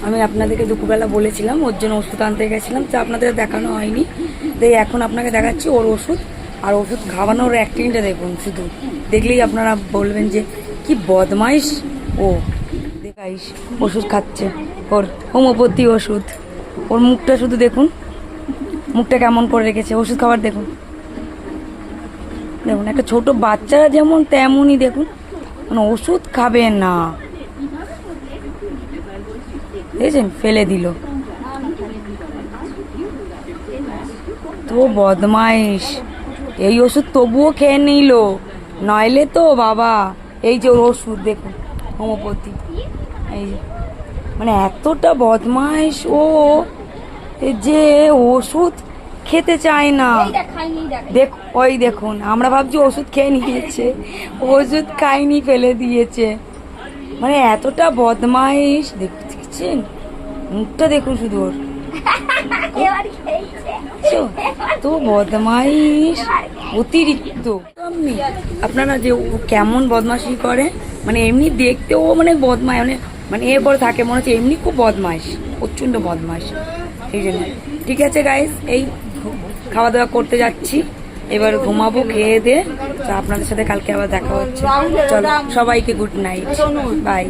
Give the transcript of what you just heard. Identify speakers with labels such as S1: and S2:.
S1: আমি আপনাদেরকে দুপুরবেলা বলেছিলাম ওর জন্য ওষুধ আনতে গেছিলাম, তো আপনাদের দেখানো হয়নি। তো এখন আপনাকে দেখাচ্ছি ওর ওষুধ। আর ওষুধ খাওয়ানোর অ্যাক্টিংটা দেখুন, শুধু দেখলেই আপনারা বলবেন যে কি বদমাইশ ও। দেখাইস ওষুধ খাচ্ছে, ওর হোমিওপ্যাথি ওষুধ। ওর মুখটা শুধু দেখুন, মুখটা কেমন করে রেখেছে ওষুধ খাবার। দেখুন দেখুন, একটা ছোট বাচ্চারা যেমন তেমনই দেখুন, মানে ওষুধ খাবে না, দেখেছেন ফেলে দিল। তো বদমাইশ, এই ওষুধ তবুও খেয়ে নিল, নইলে তো বাবা। এই যে ওর ওষুধ দেখুন, হোমিওপ্যাথি। এই যে মানে এতটা বদমাইশ ও যে ওষুধ খেতে চায় না। দেখ ওই দেখুন, আমরা ভাবছি ওষুধ খেয়ে নিয়েছে, ওষুধ খাইনি ফেলে দিয়েছে। মানে এতটা বদমাইশ, দেখছেন মুখটা দেখুন শুধু ওর। তো বদমাইশ অতিরিক্ত। আপনারা যে ও কেমন বদমাশি করে, মানে এমনি দেখতেও মানে বদমাই, মানে এরপরে থাকে মনে হচ্ছে এমনি খুব বদমাইশ, প্রচণ্ড বদমাইশ। সেই জন্য ঠিক আছে গাইস, এই খাওয়া দাওয়া করতে যাচ্ছি, এবার ঘুমাবো খেয়ে দিয়ে। তো আপনাদের সাথে কালকে আবার দেখা হচ্ছে। চলো সবাইকে গুড নাইট, বাই।